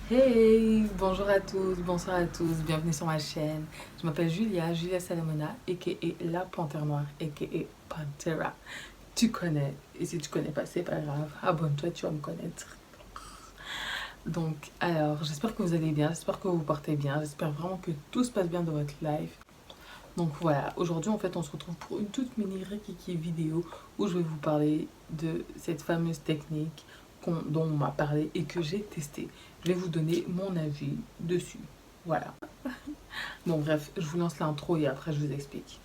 Hey, bonjour à tous, bonsoir à tous, bienvenue sur ma chaîne. Je m'appelle Julia Salamona, a.k.a. La Panthère Noire, a.k.a. Pantera. Tu connais, et si tu connais pas, c'est pas grave, abonne-toi, tu vas me connaître. Donc, alors, j'espère que vous allez bien, j'espère que vous vous portez bien, j'espère vraiment que tout se passe bien dans votre life. Donc voilà, aujourd'hui en fait on se retrouve pour une toute mini Rikiki vidéo où je vais vous parler de cette fameuse technique dont on m'a parlé et que j'ai testé. Je vais vous donner mon avis dessus. Voilà. Bon bref, je vous lance l'intro et après je vous explique.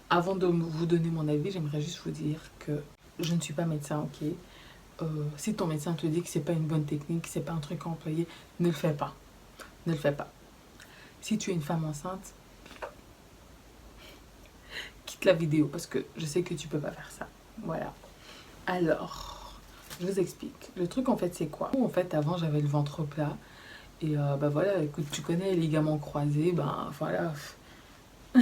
Avant de vous donner mon avis, j'aimerais juste vous dire que je ne suis pas médecin, ok. Si ton médecin te dit que c'est pas une bonne technique, c'est pas un truc à employer, ne le fais pas. Ne le fais pas. Si tu es une femme enceinte, quitte la vidéo parce que je sais que tu peux pas faire ça. Voilà. Alors, je vous explique. Le truc en fait c'est quoi? En fait avant j'avais le ventre plat et bah voilà, écoute, tu connais les ligaments croisés, ben voilà, je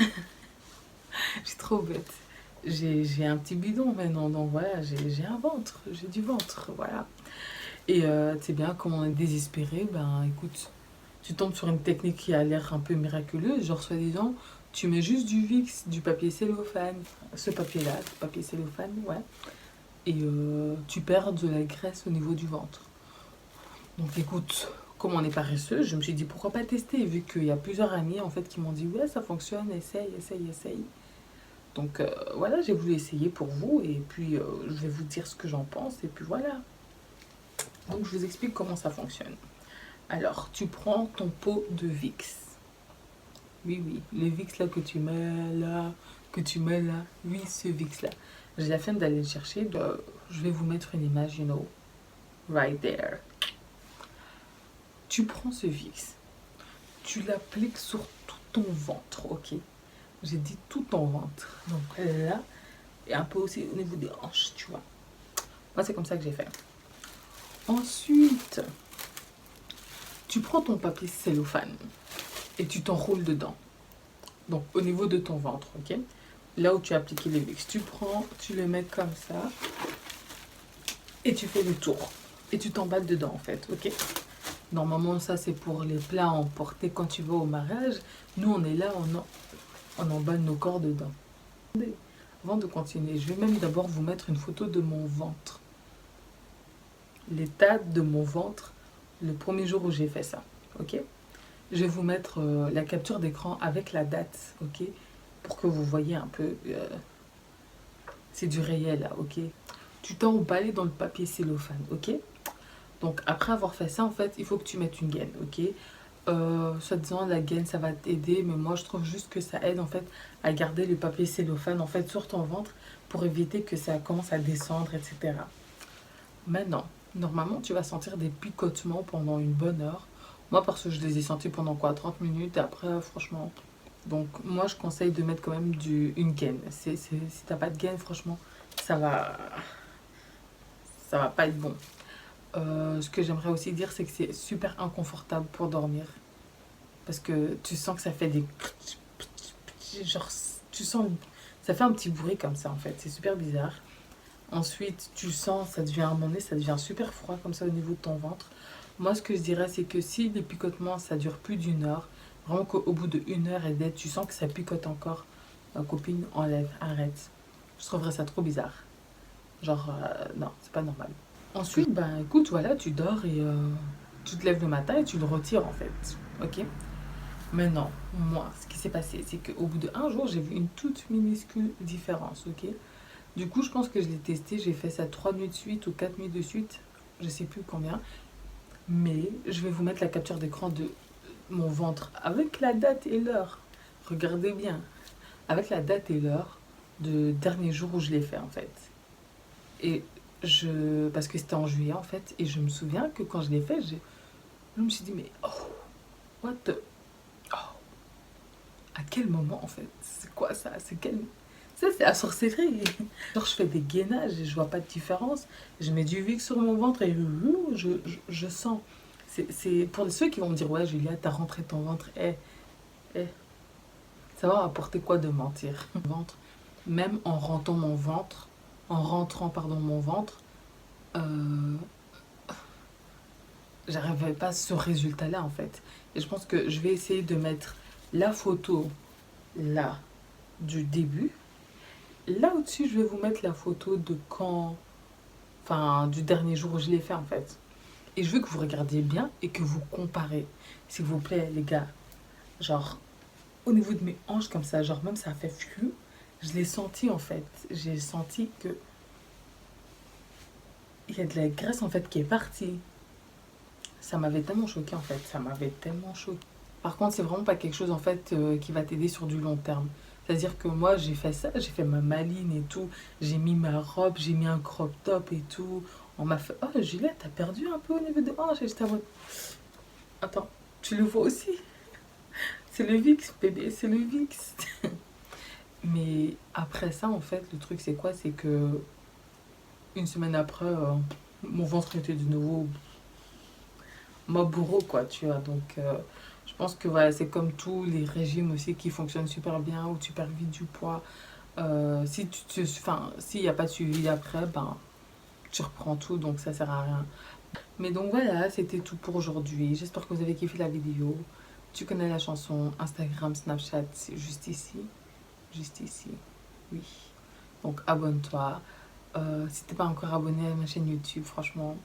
suis trop bête. J'ai un petit bidon maintenant, donc voilà, j'ai un ventre, j'ai du ventre, voilà. Et tu sais bien, quand on est désespéré, ben écoute, tu tombes sur une technique qui a l'air un peu miraculeuse, genre soi-disant, tu mets juste du Vicks, du papier cellophane, ce papier-là, ce papier cellophane, ouais, et tu perds de la graisse au niveau du ventre. Donc écoute, comme on est paresseux, je me suis dit pourquoi pas tester, vu qu'il y a plusieurs amis en fait qui m'ont dit ouais ça fonctionne, essaye, essaye, essaye. Donc voilà, j'ai voulu essayer pour vous et puis je vais vous dire ce que j'en pense et puis voilà. Donc je vous explique comment ça fonctionne. Alors tu prends ton pot de Vicks. Oui, oui, le Vicks là que tu mets là, que tu mets là, oui ce Vicks là. J'ai la flemme d'aller le chercher, donc je vais vous mettre une image, you know, right there. Tu prends ce Vicks, tu l'appliques sur tout ton ventre, ok? J'ai dit tout ton ventre. Donc là, et un peu aussi au niveau des hanches, tu vois. Moi, c'est comme ça que j'ai fait. Ensuite, tu prends ton papier cellophane et tu t'enroules dedans. Donc au niveau de ton ventre, ok? Là où tu as appliqué les Vicks, tu prends, tu le mets comme ça et tu fais le tour. Et tu t'emballes dedans, en fait, ok? Normalement, ça, c'est pour les plats à emporter quand tu vas au mariage. Nous, on est là, on emballe nos corps dedans. Avant de continuer, je vais même d'abord vous mettre une photo de mon ventre. L'état de mon ventre le premier jour où j'ai fait ça, ok? Je vais vous mettre la capture d'écran avec la date, ok? Pour que vous voyez un peu, c'est du réel là, ok? Tu t'es emballé dans le papier cellophane, ok? Donc après avoir fait ça, en fait, il faut que tu mettes une gaine, ok? Soit disant la gaine ça va t'aider, mais moi je trouve juste que ça aide en fait à garder le papier cellophane en fait sur ton ventre pour éviter que ça commence à descendre, etc. Maintenant, normalement tu vas sentir des picotements pendant une bonne heure. Moi parce que je les ai sentis pendant quoi, 30 minutes et après franchement. Donc moi je conseille de mettre quand même une gaine. Si t'as pas de gaine, franchement, ça va, ça va pas être bon. Ce que j'aimerais aussi dire, c'est que c'est super inconfortable pour dormir. Parce que tu sens que ça fait des... Genre, tu sens... Ça fait un petit bruit comme ça, en fait. C'est super bizarre. Ensuite, tu sens, ça devient à un moment donné, ça devient super froid comme ça au niveau de ton ventre. Moi, ce que je dirais, c'est que si les picotements, ça dure plus d'une heure, vraiment qu'au bout d'une heure et d'être, tu sens que ça picote encore, ma copine, enlève, arrête. Je trouverais ça trop bizarre. Genre, non, c'est pas normal. Ensuite, ben écoute, voilà, tu dors et tu te lèves le matin et tu le retires en fait. Ok? Maintenant, moi, ce qui s'est passé, c'est qu'au bout d'un jour, j'ai vu une toute minuscule différence. Ok? Du coup, je pense que je l'ai testé, j'ai fait ça 3 nuits de suite ou 4 nuits de suite, je sais plus combien. Mais je vais vous mettre la capture d'écran de mon ventre avec la date et l'heure. Regardez bien. Avec la date et l'heure de dernier jour où je l'ai fait en fait. Et parce que c'était en juillet en fait, et je me souviens que quand je l'ai fait, je me suis dit, mais oh, what the. Oh, à quel moment en fait? C'est quoi ça? Ça, c'est la sorcellerie. Genre, je fais des gainages et je vois pas de différence. Je mets du Vicks sur mon ventre et je sens. C'est pour ceux qui vont me dire, ouais, Julia, t'as rentré ton ventre. Eh, Eh, ça va m'apporter quoi de mentir? Ventre. Même en rentrant mon ventre, mon ventre, euh, j'arrivais pas à ce résultat-là en fait. Et je pense que je vais essayer de mettre la photo là du début. Là au-dessus, je vais vous mettre la photo de quand, enfin du dernier jour où je l'ai fait en fait. Et je veux que vous regardiez bien et que vous comparez. S'il vous plaît, les gars. Genre, au niveau de mes hanches comme ça, genre même ça a fait flou. Je l'ai senti en fait. J'ai senti que il y a de la graisse en fait qui est partie. Ça m'avait tellement choqué en fait. Ça m'avait tellement choqué. Par contre, c'est vraiment pas quelque chose en fait qui va t'aider sur du long terme. C'est-à-dire que moi, j'ai fait ça, j'ai fait ma maline et tout. J'ai mis ma robe, j'ai mis un crop top et tout. On m'a fait, oh Juliette, t'as perdu un peu au niveau des hanches. Et j'étais en mode, attends, tu le vois aussi. C'est le VIX, bébé, c'est le VIX. Mais après ça, en fait, le truc c'est quoi? C'est que une semaine après, mon ventre était de nouveau ma bourreau, quoi, tu vois. Donc, je pense que voilà, c'est comme tous les régimes aussi qui fonctionnent super bien, où tu perds vite du poids. Si tu te, enfin, s'il n'y a pas de suivi après, ben, tu reprends tout, donc ça sert à rien. Mais donc voilà, c'était tout pour aujourd'hui. J'espère que vous avez kiffé la vidéo. Tu connais la chanson Instagram, Snapchat, c'est juste ici. Juste ici, oui. Donc abonne-toi. Si t'es pas encore abonné à ma chaîne YouTube, franchement,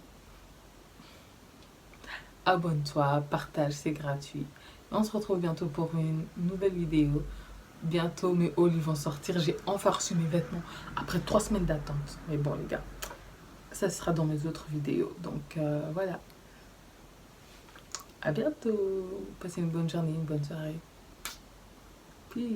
abonne-toi, partage, c'est gratuit. On se retrouve bientôt pour une nouvelle vidéo. Bientôt mes hauls vont sortir. J'ai enfin reçu mes vêtements après 3 semaines d'attente. Mais bon les gars, ça sera dans mes autres vidéos. Donc voilà. À bientôt. Passez une bonne journée, une bonne soirée. Peace.